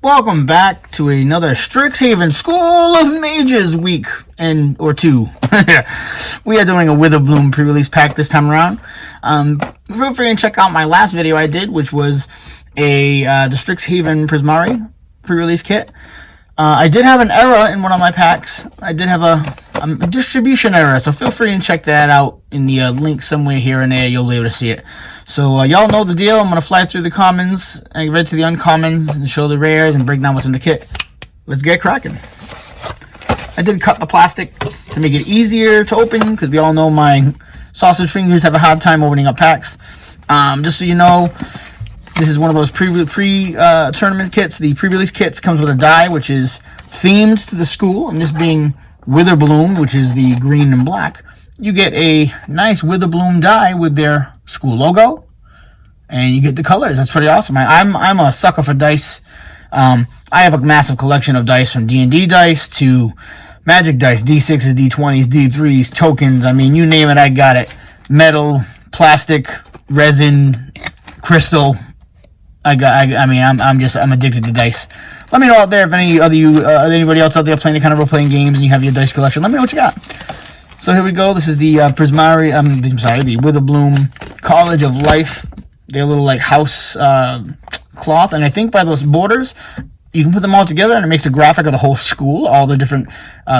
Welcome back to another Strixhaven School of Mages week or two. We are doing a Witherbloom pre-release pack this time around. Feel free and check out my last video I did, which was the Strixhaven Prismari pre-release kit. I did have an error in one of my packs. I did have a distribution error, so feel free and check that out in the link somewhere here and there. You'll be able to see it. So y'all know the deal. I'm going to fly through the commons and get to the uncommons and show the rares and break down what's in the kit. Let's get cracking. I did cut the plastic to make it easier to open because we all know my sausage fingers have a hard time opening up packs. Just so you know, this is one of those pre-tournament kits. The pre-release kits comes with a die which is themed to the school, and this being Witherbloom, which is the green and black. You get a nice Witherbloom die with their school logo, and you get the colors. That's pretty awesome. I'm a sucker for dice. I have a massive collection of dice, from D&D dice to Magic dice, D6s, D20s, D3s, tokens. I mean, you name it, I got it. Metal, plastic, resin, crystal. I'm addicted to dice. Let me know out there if anybody else out there playing any kind of role-playing games and you have your dice collection. Let me know what you got. So here we go. This is the the Witherbloom College of Life. Their little like house cloth, and I think by those borders, you can put them all together, and it makes a graphic of the whole school, all the different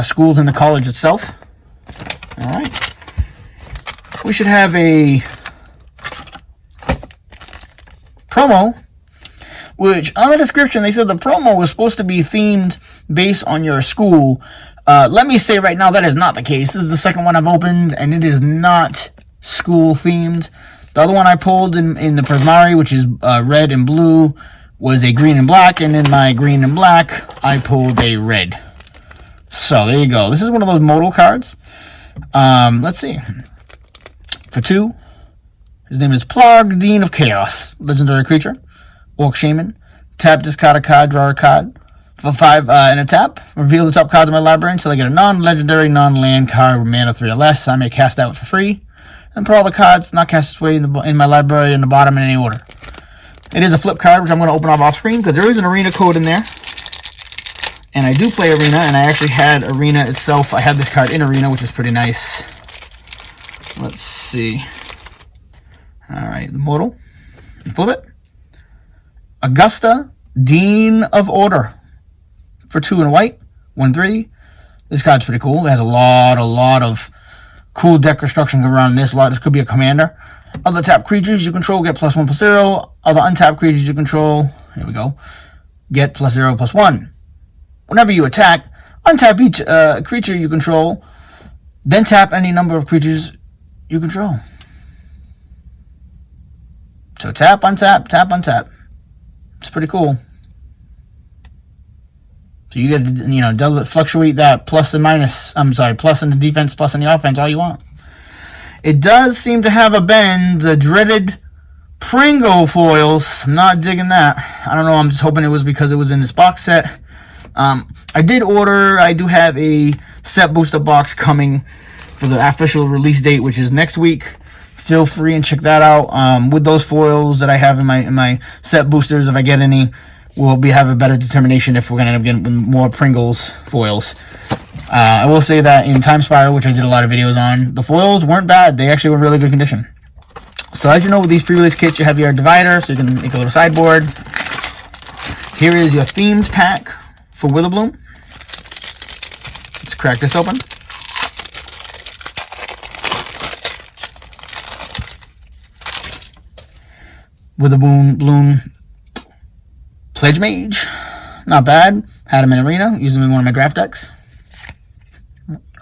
schools in the college itself. All right. We should have a promo, which on the description they said the promo was supposed to be themed based on your school. Let me say right now that is not the case. This is the second one I've opened, and it is not school themed. The other one I pulled in the Prismari, which is red and blue, was a green and black, and in my green and black, I pulled a red. So there you go. This is one of those modal cards. Let's see. For 2, his name is Plarg, Dean of Chaos, legendary creature, Orc Shaman. Tap, discard a card, draw a card. For 5 and a tap, reveal the top cards of my library until I get a non-legendary, non-land card with mana 3 or less. I may cast that for free, and put all the cards not cast away in my library in the bottom in any order. It is a flip card, which I'm going to open off screen because there is an arena code in there. And I do play arena, and I actually had arena itself. I had this card in arena, which is pretty nice. Let's see. All right, the modal. Flip it. Augusta, Dean of Order. For 2 and white, 1/3. This card's pretty cool. It has a lot of cool deck construction around this. This could be a commander. Other tapped creatures you control get +1/+0. Other untapped creatures you control, here we go, get +0/+1. Whenever you attack, untap each creature you control, then tap any number of creatures you control. So tap, untap, tap, untap. It's pretty cool. So you get to, fluctuate that plus and minus. Plus in the defense, plus in the offense, all you want. It does seem to have a bend. The dreaded Pringle foils. I'm not digging that. I don't know. I'm just hoping it was because it was in this box set. I do have a set booster box coming for the official release date, which is next week. Feel free and check that out. With those foils that I have in my set boosters, if I get any, we'll have a better determination if we're going to end up getting more Pringles foils. I will say that in Time Spiral, which I did a lot of videos on, the foils weren't bad. They actually were in really good condition. So as you know, with these pre-release kits, you have your divider, so you can make a little sideboard. Here is your themed pack for Witherbloom. Let's crack this open. Witherbloom Pledge Mage. Not bad. Had him in Arena. Used him in one of my draft decks.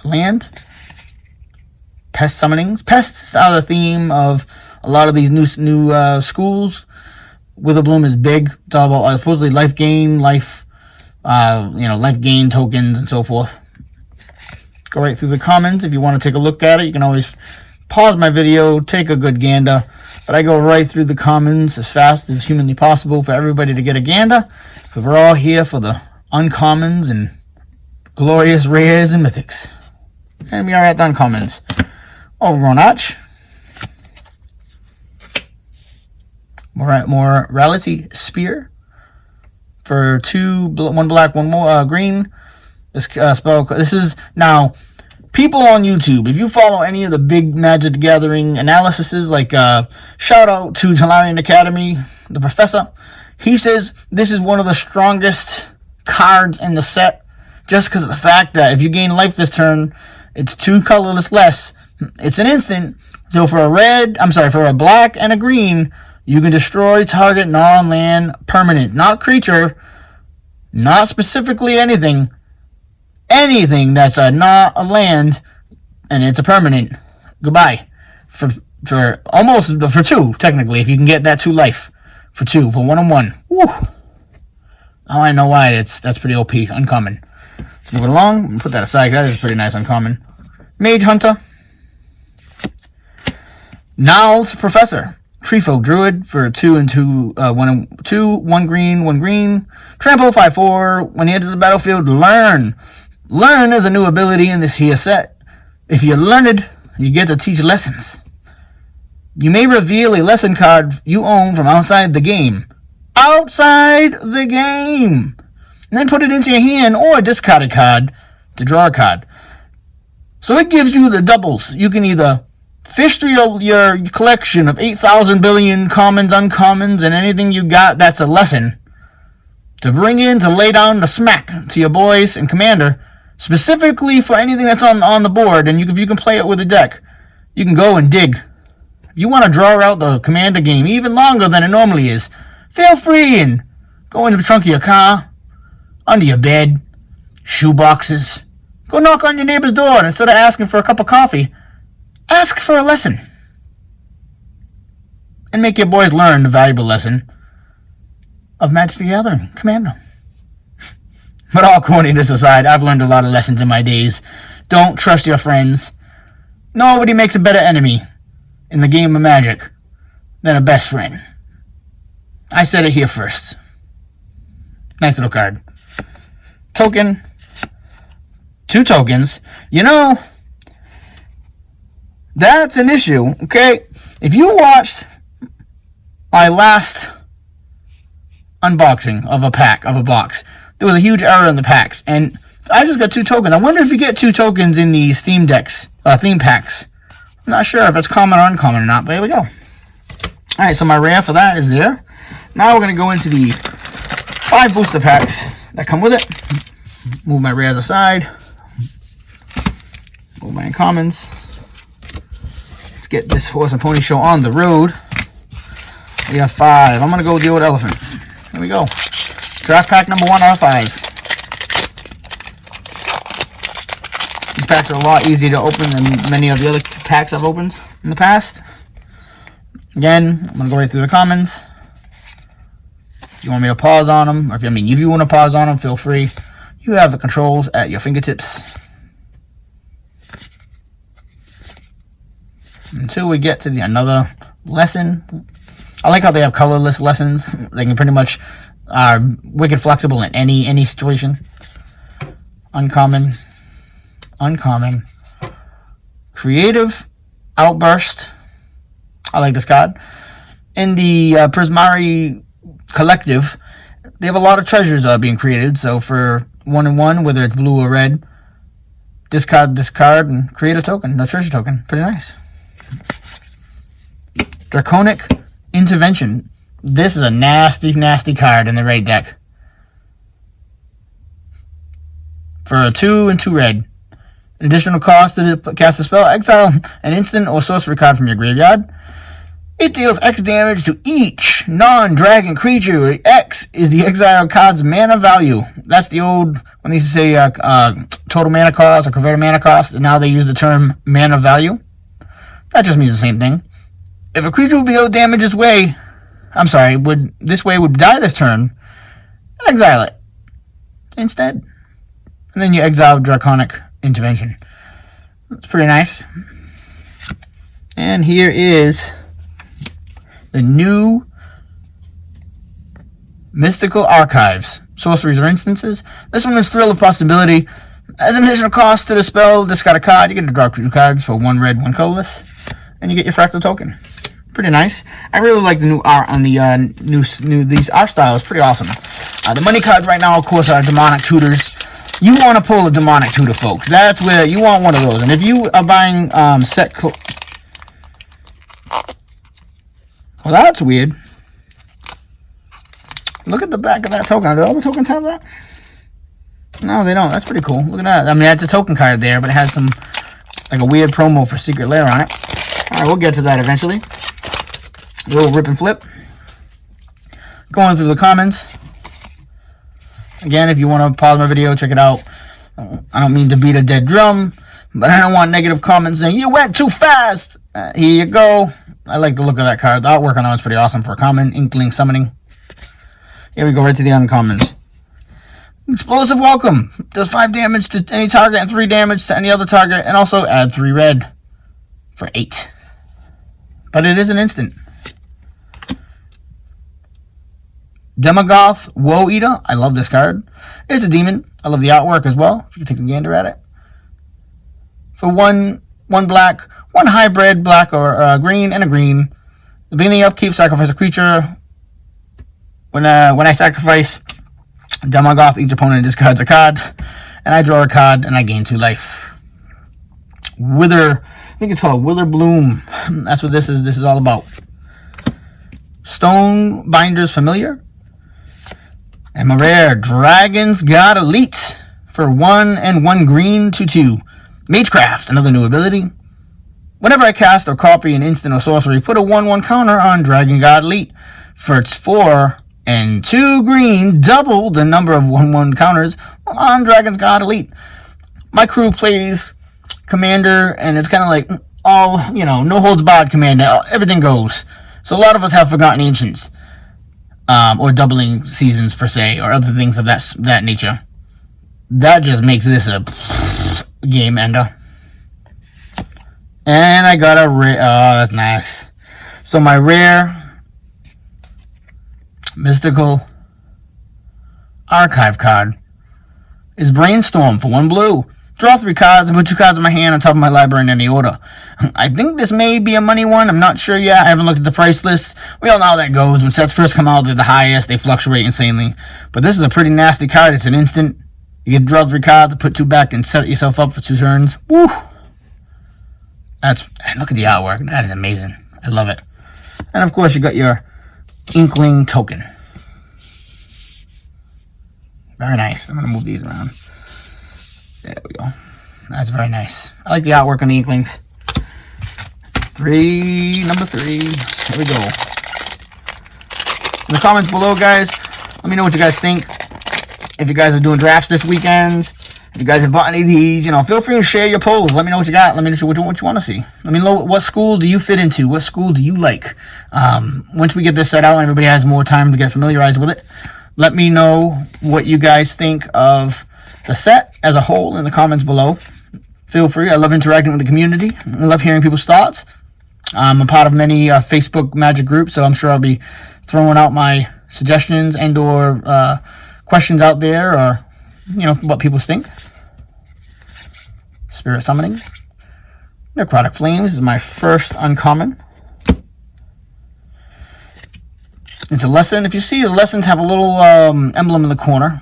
Land. Pest summonings. Pests are the theme of a lot of these new schools. Witherbloom is big. It's all about supposedly life gain, life gain tokens and so forth. Go right through the commons. If you want to take a look at it, you can always pause my video, take a good gander. But I go right through the commons as fast as humanly possible for everybody to get a gander. Because we're all here for the uncommons and glorious rares and mythics. And we are at the uncommons. Overgrown Arch. Morality Spear. For 2, 1 black, 1 more green. This spell. This is now people on YouTube. If you follow any of the big Magic the Gathering analyses, like shout out to Talarian Academy, the professor. He says this is one of the strongest cards in the set, just because of the fact that if you gain life this turn, it's 2 colorless less. It's an instant. So for a black and a green, you can destroy target non-land permanent, not creature, not specifically anything that's not a land, and it's a permanent. Goodbye. For 2, technically, if you can get that 2 life. For 2, for 1 and 1. Woo! Oh, I know why. That's pretty OP. Uncommon. Let's move it along. Put that aside. That is a pretty nice uncommon. Mage Hunter. Gnarled Professor. Treefolk Druid for 2 and 2, 1 and 2, 1 green, 1 green. Trample 5/4. When he enters the battlefield, learn. Learn is a new ability in this here set. If you're learned, you get to teach lessons. You may reveal a lesson card you own from outside the game. Outside the game! And then put it into your hand or discard a card to draw a card. So it gives you the doubles. You can either fish through your collection of 8,000 billion commons, uncommons, and anything you got that's a lesson, to bring in to lay down the smack to your boys and commander, specifically for anything that's on the board, and if you can play it with a deck, you can go and dig. If you want to draw out the commander game even longer than it normally is, feel free and go into the trunk of your car, under your bed, shoe boxes. Go knock on your neighbor's door, and instead of asking for a cup of coffee, ask for a lesson. And make your boys learn the valuable lesson of Magic the Gathering Commander. But all corniness aside, I've learned a lot of lessons in my days. Don't trust your friends. Nobody makes a better enemy in the game of Magic than a best friend. I said it here first. Nice little card. Token. 2 tokens. You know, that's an issue, okay? If you watched my last unboxing of a box, there was a huge error in the packs, and I just got 2 tokens. I wonder if you get 2 tokens in these theme packs. I'm not sure if it's common or uncommon or not, but here we go. Alright, so my rare for that is there. Now we're going to go into the 5 booster packs that come with it. Move my rares aside. Move my uncommons. Let's get this horse and pony show on the road. We have 5. I'm going to go with the old elephant. Here we go. Draft pack number 1 out of 5. These packs are a lot easier to open than many of the other packs I've opened in the past. Again, I'm going to go right through the commons. If you want me to pause on them, or if you want to pause on them, feel free. You have the controls at your fingertips. Until we get to another lesson. I like how they have colorless lessons. They can pretty much are wicked flexible in any situation. Uncommon. Creative Outburst. I like this card. In the Prismari Collective, they have a lot of treasures being created. So for 1 and 1, whether it's blue or red, discard this card and create a token, a treasure token. Pretty nice. Draconic Intervention. This is a nasty, nasty card in the right deck. For a 2 and 2 red. Additional cost to cast a spell, exile an instant or sorcery card from your graveyard. It deals X damage to each non-dragon creature. X is the exiled card's mana value. That's the old, when they used to say total mana cost or converted mana cost, and now they use the term mana value. That just means the same thing. If a creature would be able to damage this way, would die this turn, exile it instead. And then you exile Draconic Intervention. That's pretty nice. And here is the new Mystical Archives. Sorceries or instances. This one is Thrill of Possibility. As an additional cost to the spell, discard a card. You get to draw 2 cards for 1 red, 1 colorless, and you get your fractal token. Pretty nice. I really like the new art on the these art styles. Pretty awesome. The money cards right now, of course, are demonic tutors. You want to pull a demonic tutor, folks. That's where you want one of those. And if you are buying set, well, that's weird. Look at the back of that token. Do all the tokens have that? No, they don't. That's pretty cool. Look at that. I mean, it's a token card there, but it has some, like a weird promo for Secret Lair on it. All right, we'll get to that eventually. A little rip and flip. Going through the comments. Again, if you want to pause my video, check it out. I don't mean to beat a dead drum, but I don't want negative comments saying, you went too fast. Here you go. I like the look of that card. The artwork on that was pretty awesome for a common. Inkling Summoning. Here we go, right to the uncommons. Explosive Welcome. Does 5 damage to any target and 3 damage to any other target, and also add 3 red for 8. But it is an instant. Demogoth Woe Eater. I love this card. It's a demon. I love the artwork as well. If you can take a gander at it. For one black, 1 hybrid, black or green, and a green. The beginning of upkeep, sacrifice a creature. When I sacrifice Demogoth, each opponent discards a card, and I draw a card, and I gain 2 life. I think it's called Witherbloom. That's what this is. This is all about. Stonebinder's Familiar. And my rare, Dragon's God Elite. For 1 and 1 green, 2/2. Magecraft, another new ability. Whenever I cast or copy an instant or sorcery, put a 1/1 counter on Dragon God Elite. For its 4 and 2 green, double the number of 1/1 counters on Dragon's God Elite. My crew plays Commander, and it's kind of like all, no holds barred Commander. Everything goes. So a lot of us have Forgotten Ancients, or doubling seasons per se, or other things of that nature. That just makes this a game ender. And I got a rare. Oh, that's nice. So my rare mystical archive card is Brainstorm for 1 blue. Draw 3 cards and put 2 cards in my hand on top of my library in any order. I think this may be a money one. I'm not sure yet. I haven't looked at the price list. We all know how that goes. When sets first come out, they're the highest. They fluctuate insanely. But this is a pretty nasty card. It's an instant. You get to draw 3 cards, put 2 back, and set yourself up for 2 turns. Woo! And look at the artwork. That is amazing. I love it. And of course, you got your Inkling token. Very nice. I'm going to move these around. There we go. That's very nice. I like the artwork on the Inklings. Number 3. Here we go. In the comments below, guys, let me know what you guys think. If you guys are doing drafts this weekend, if you guys have bought any of these, feel free to share your polls. Let me know what you got. Let me know what you want to see. Let me know what school do you fit into. What school do you like? Once we get this set out and everybody has more time to get familiarized with it, let me know what you guys think of the set as a whole in the comments below. Feel free. I love interacting with the community. I love hearing people's thoughts. I'm a part of many Facebook Magic groups, so I'm sure I'll be throwing out my suggestions and or questions out there, or what people think. Spirit Summoning. Necrotic Flames is my first uncommon. It's a lesson. If you see, the lessons have a little emblem in the corner.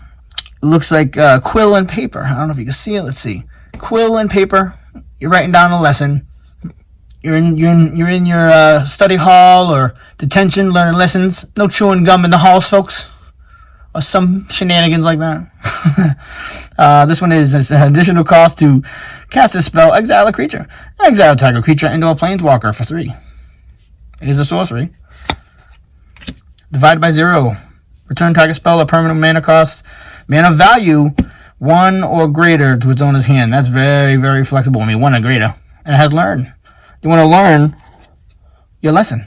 It looks like quill and paper. I don't know if you can see it. Let's see. Quill and paper. You're writing down a lesson. You're in your study hall or detention learning lessons. No chewing gum in the halls, folks. Or some shenanigans like that. This one is an additional cost to cast a spell, exile a creature. Exile a target creature into a planeswalker for 3. It is a sorcery. Divide by 0. Return target spell or permanent mana cost. Mana value 1 or greater to its owner's hand. That's very, very flexible. 1 or greater. And it has learn. You want to learn your lesson.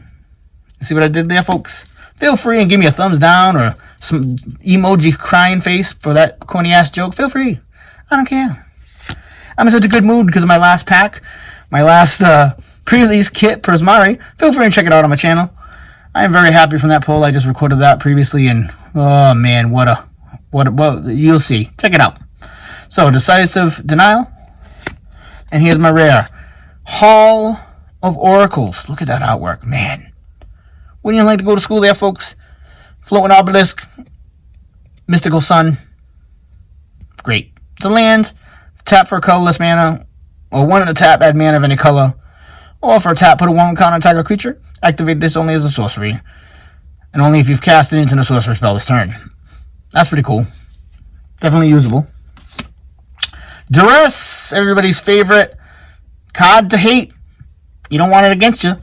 See what I did there, folks? Feel free and give me a thumbs down or some emoji crying face for that corny ass joke. Feel free. I don't care. I'm in such a good mood because of my last pack. My last pre-release kit, Prismari. Feel free and check it out on my channel. I am very happy from that poll. I just recorded that previously, and oh man, what you'll see. Check it out. So, Decisive Denial. And here's my rare. Hall of Oracles. Look at that artwork, man. Wouldn't you like to go to school there, folks? Floating Obelisk. Mystical Sun. Great. It's a land. Tap for a colorless mana. Or 1 in a tap, add mana of any color. Or for a tap, put a 1 counter on target creature. Activate this only as a sorcery. And only if you've cast it into a sorcery spell this turn. That's pretty cool. Definitely usable. Duress, everybody's favorite card to hate. You don't want it against you.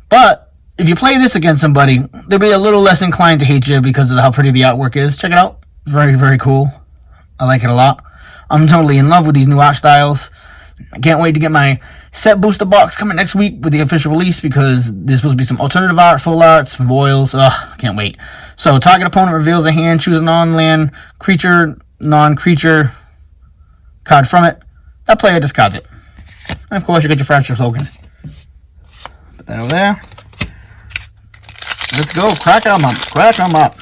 But if you play this against somebody, they'll be a little less inclined to hate you because of how pretty the artwork is. Check it out. Very, very cool. I like it a lot. I'm totally in love with these new art styles. I can't wait to get my set booster box coming next week with the official release because there's supposed to be some alternative art, full arts, some foils. Ugh, I can't wait. So, target opponent reveals a hand, choose a non-land creature, non-creature card from it. That player discards it. And of course, you get your fracture token. Put that over there. Let's go. Crack them up. Crack them up.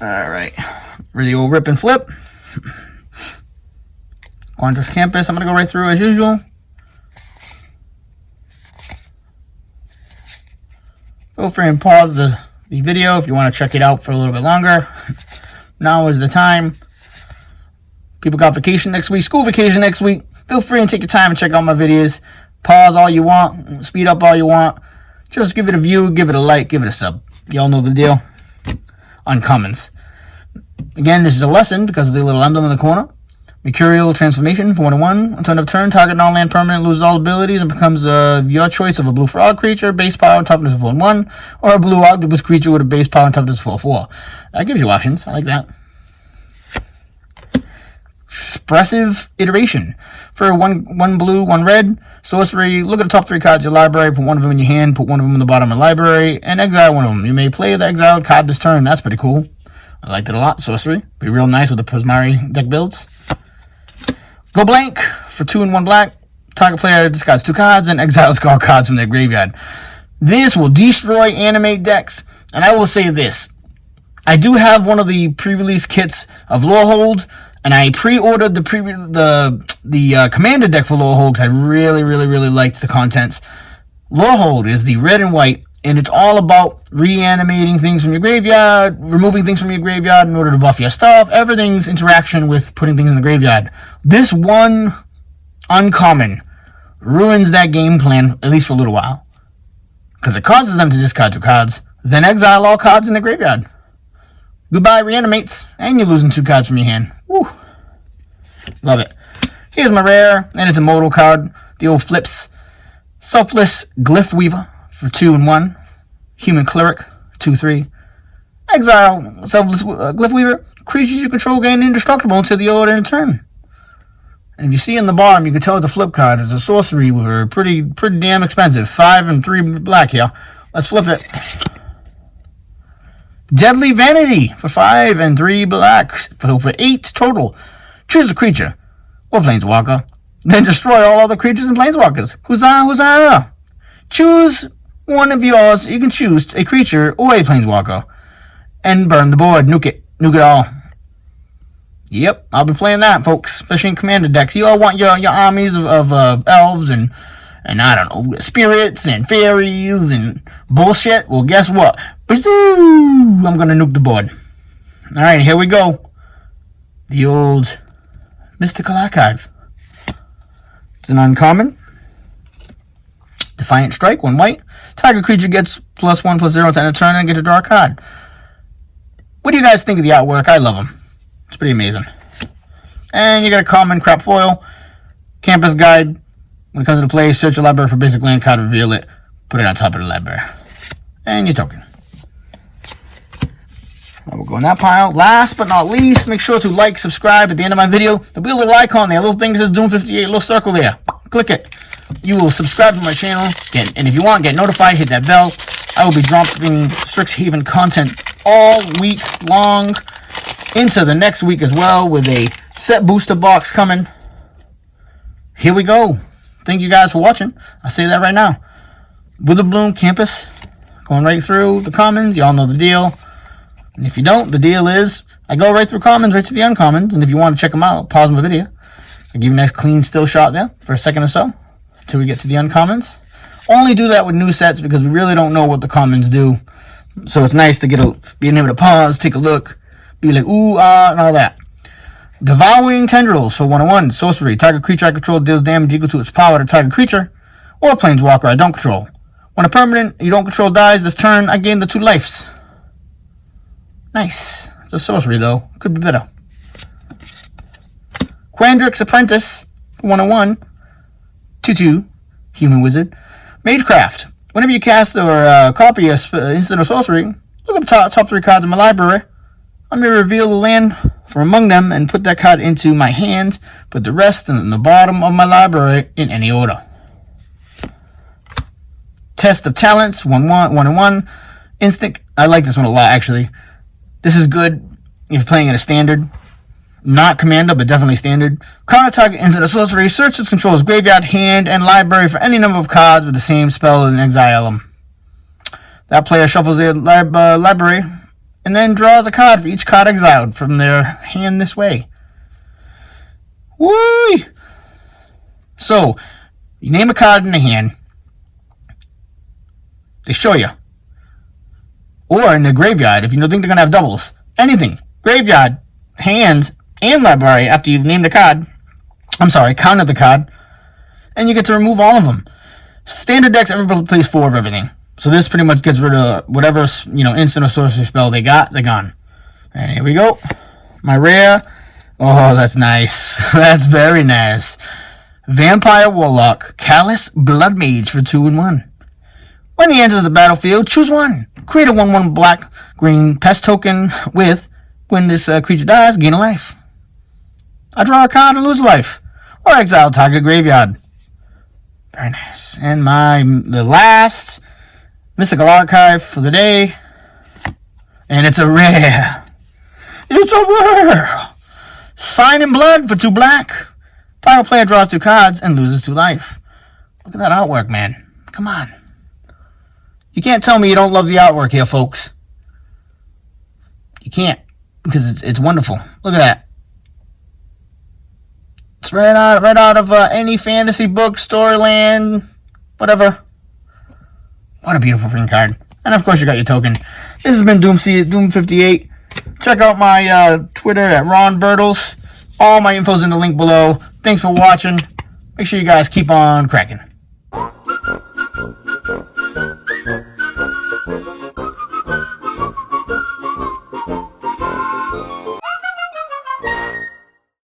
Alright. Really old rip and flip. Quandrix Campus. I'm going to go right through as usual. Feel free and pause the video if you want to check it out for a little bit longer. Now is the time. People got vacation next week, school vacation next week. Feel free and take your time and check out my videos. Pause all you want, speed up all you want. Just give it a view, give it a like, give it a sub. Y'all know the deal. Uncommons. Again, this is a lesson because of the little emblem in the corner. Mercurial Transformation for 1/1. On turn of turn, target non-land permanent loses all abilities and becomes your choice of a blue frog creature, base power and toughness of 1/1, or a blue octopus creature with a base power and toughness of 4/4. That gives you options. I like that. Expressive Iteration. For one blue, 1 red, sorcery, look at the top 3 cards of your library, put 1 of them in your hand, put 1 of them in the bottom of the library, and exile 1 of them. You may play the exiled card this turn. That's pretty cool. I liked it a lot. Sorcery. Be real nice with the Prismari deck builds. Go blank for 2 and 1 black. Target player discards 2 cards and exiles all cards from their graveyard. This will destroy animate decks. And I will say this. I do have one of the pre-release kits of Lorehold, and I pre-ordered the Commander deck for Lorehold because I really, really, really liked the contents. Lorehold is the red and white, and it's all about reanimating things from your graveyard, removing things from your graveyard in order to buff your stuff. Everything's interaction with putting things in the graveyard. This one uncommon ruins that game plan, at least for a little while. Because it causes them to discard 2 cards, then exile all cards in the graveyard. Goodbye, reanimates, and you're losing 2 cards from your hand. Woo. Love it. Here's my rare, and it's a modal card. The old flips. Selfless Glyph Weaver for 2 and 1. Human Cleric, 2/3. Exile Selfless Glyph Weaver. Creatures you control gain indestructible until the order in turn. And if you see in the bottom, you can tell the flip card is a sorcery weaver. Pretty damn expensive. 5 and 3 black here. Let's flip it. Deadly Vanity for 5 and 3 black. For 8 total. Choose a creature or planeswalker. Then destroy all other creatures and planeswalkers. Huzzah, huzzah! Choose one of yours. You can choose a creature or a planeswalker. And burn the board. Nuke it. Nuke it all. Yep, I'll be playing that, folks. Especially in Commander decks. You all want your armies of elves and I don't know, spirits and fairies and bullshit. Well, guess what? Bazoo! I'm gonna nuke the board. Alright, here we go. The old Mystical Archive. It's an uncommon. Defiant Strike, 1 white. Target creature gets +1/+0 at the end of turn and get to draw a card. What do you guys think of the artwork? I love them. It's pretty amazing. And you got a common crap foil. Campus Guide. When it comes into play, search your library for basic land card, reveal it, put it on top of the library. And your token. Now we'll go in that pile. Last but not least, make sure to like, subscribe at the end of my video. There'll be a little icon there, a little thing that says Doom 58, a little circle there. Click it. You will subscribe to my channel, and if you want, get notified, hit that bell. I will be dropping Strixhaven content all week long, into the next week as well, with a set booster box coming. Here we go. Thank you guys for watching. I'll say that right now. Witherbloom Campus. Going right through the commons. Y'all know the deal. And if you don't, the deal is I go right through commons, right to the uncommons. And if you want to check them out, pause my video. I'll give you a nice clean still shot there for a second or so until we get to the uncommons. Only do that with new sets because we really don't know what the commons do. So it's nice to being able to pause, take a look, be like, ooh, and all that. Devouring Tendrils for 101. Sorcery. Target creature I control deals damage equal to its power to target creature or planeswalker I don't control. When a permanent you don't control dies this turn, I gain the 2 lives. Nice. It's a sorcery, though. Could be better. Quandrix's Apprentice, 101. 2/2. Human Wizard. Magecraft. Whenever you cast or copy a instant or sorcery, look at the top 3 cards in my library. I may reveal the land from among them and put that card into my hand. Put the rest in the bottom of my library in any order. Test of Talents, 1/1. Instant. I like this one a lot, actually. This is good if you're playing at a standard. Not Commander, but definitely standard. Counter target instant or sorcery. Search its controller's graveyard, hand, and library for any number of cards with the same spell and exile them. That player shuffles their library and then draws a card for each card exiled from their hand this way. Woo! So, you name a card in the hand. They show you. Or in the graveyard, if you don't think they're going to have doubles. Anything. Graveyard, hand, and library after you've named the card. Counted the card. And you get to remove all of them. Standard decks, everybody plays 4 of everything. So this pretty much gets rid of whatever, instant or sorcery spell they got, they're gone. And here we go. My rare. Oh, that's nice. That's very nice. Vampire Warlock, Callous Blood Mage for 2 and 1. When he enters the battlefield, choose 1. Create a 1/1 black-green pest token with, when this creature dies, gain a life. I draw a card and lose a life. Or exile target graveyard. Very nice. And the last Mystical Archive for the day. And it's a rare. It's a rare. Sign in Blood for 2 black. Target player draws 2 cards and loses 2 life. Look at that artwork, man. Come on. You can't tell me you don't love the artwork here, folks. You can't. Because it's wonderful. Look at that. It's right out of any fantasy book, Storyland, whatever. What a beautiful freaking card. And of course you got your token. This has been Doom58. Check out my Twitter at Ron Bertles. All my info's in the link below. Thanks for watching. Make sure you guys keep on cracking.